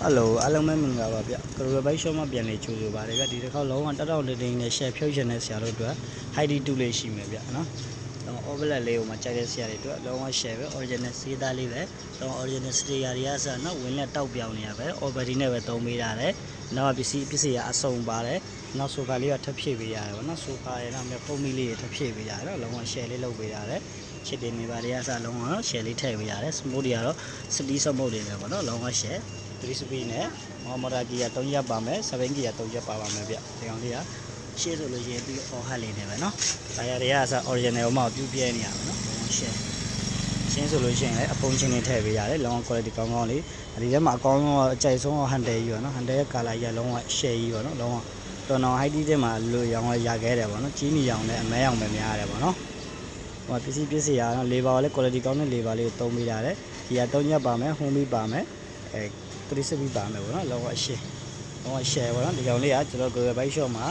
Hello, alam mo mga babya. Kung ba siya mabiyan ni Chuzo ba? Diba dito ka lawan tataw din ni chef fusion na siya ro Heidi Dule shi me bya no.တော့ overlap လေးကိုမှကြိုက်တဲ့ဆရာတွေအတွက်လုံးဝ share ပဲ original စေးသားလေးပဲတော့ original စတေးရာတွေကစနော်ဝင်လက်တောက်ပြောင်းနေရပဲ over နဲ့ပဲသုံးပေးရတယ်နောက်ပစ္စည်းရအစုံပါတယ်နောက် sofa လေးကထပ်ဖြည့်ပေးရတယ်ဗောနော် sofa ရဲ့နောက်မြဖုံးမီလေးတွေထပ်ဖြည့်ပေးရတယ်နော်လုံးဝ share လေးလုပ်ပေးရတယ်ချစ်တယ်မိပါတွေကစလုံးဝ share လေးထည့်ပေးရတယ် smooth တွေကတော့ city smooth တွေပဲဗောနော်လုံးဝ share 3 speed နဲ့မော်တာကြီးက3ရက်ပါမယ်7ကြီးက3ရက်ပါပါမယ်ဗျဒီကောင်လေးကရှေ့ဆိုလို့ရှိရင်ပြီးအော်ဟတ်လေးနေပဲเนาะဒါရတွေကစ original မှာပြူပြဲနေရပါเนาะရှင်းဆိုလို့ရှိရင်လည်းအပုံချင်းတွေထည့်ပေးရတယ်လုံးဝ quality ကောင်းကောင်းလေးဒီထဲမှာအကောင်းဆုံးအကြိုက်ဆုံး handle ကြီးပါเนาะ handle ရဲ့ color ကြီးလုံးဝ share ကြီးပါเนาะလုံးဝတော်တော် height ထဲမှာလိုရောင်ရခဲ့တယ်ပေါ့เนาะကြီးနီရောင်နဲ့အမဲရောင်ပဲများရတယ်ပေါ့เนาะဟိုပစ္စည်းရเนาะ labor လည်း quality ကောင်းတဲ့ labor လေးကိုသုံးပေးရတယ်ဒီက3ရက်ပါမယ် home ပြီးပါမယ်3 speed ပါမယ်ပေါ့เนาะလုံးဝ share လုံးဝ share ပေါ့เนาะဒီကောင်လေးကကျွန်တော် Google Bike Shop မှာ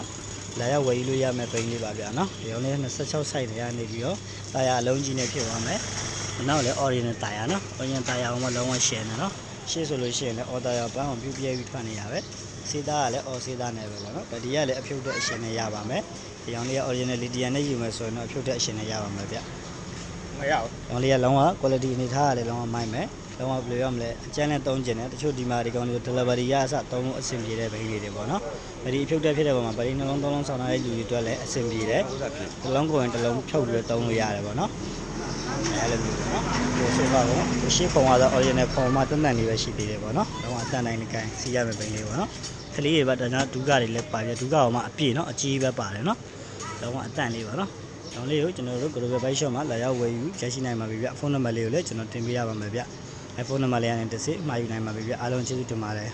လာရောက်ဝယ်ယူလို့ရမယ်ပိန်းလေးပါဗျာနော်ဒီကောင်လေး26 site တွေကနေပြီးတော့တာယာအလုံးကြီးနဲ့ဖြစ်သွားမယ်နောက်လည်း original တာယာနော် original တာယာအောင်မလုံးဝ share နေနော်ရှေ့ဆိုလို့ရှိရင်လည်း order ရပန်းအောင်ပြပြပြီးထွက်နေရပဲစေးသားကလည်း စေးသားနဲ့ပဲပေါ့နော်ဒီကလည်းအဖြုတ်တဲ့အရှင်နဲ့ရပါမယ်ဒီကောင်လေးက original လီတီယန်နဲ့ယူမယ်ဆိုရင်တော့အဖြုတ်တဲ့အရှင်နဲ့ရပါမယ်ဗျမရဘူးကောင်လေးကလုံးဝ quality အနေထားကလည်းလုံးဝမိုက်မယ်လုံးဝဘယ်လိုရမလဲအကျန်းနဲ့သုံးကျင်တယ်တချို့ဒီမှာဒီကောင်လေး delivery ရအစသုံးလို့အဆင်ပြေတဲ့ဘိန်းလေးတွေပေါ့နော်ဒီအဖြုတ်တက်ဖြစ်တဲ့ပုံမှာဗရီနှလုံးသုံးလုံးဆောင်ထားတဲ့လူတွေအတွက်လည်းအဆင်ပြေတယ်တစ်လုံးကိုရင်တစ်လုံးဖြုတ်ပြီးသုံးလို့ရတယ်ပေါ့နော်အဲ့လိုမျိုးနော်ဒီဆိုပါတော့ရှေ့ပုံကတော့ original ပုံမှာတန်တန်လေးပဲရှိသေးတယ်ပေါ့နော်လုံးဝအတန်တိုင်းကိုင်းစီးရမယ့်ဘိန်းလေးပေါ့နော်ကလေးတွေပါဒါကြောင့်ဒုက္ခတွေလည်းပါပြဒုက္ခအောင်မှအပြည့်နော်အကြီးပဲပါတယ်နော်လုံးဝအတန်လေးပါနော်ဒါလေးကိုကျွန်တော်တို့ Google Bike Shop မှာလာရောက်ဝယ်ယူရရှိနိုင်ပါပြီဗျဖုန်းနံပါတ်လေးကိုလည်းကျွန်တော်တင်ပေးရပါမယ်ဗျဖုန်းနံပါတ်လေးနဲ့တစ်စိမှာယူနိုင်ပါပြီဗျအားလုံးကျေးဇူးတင်ပါတယ်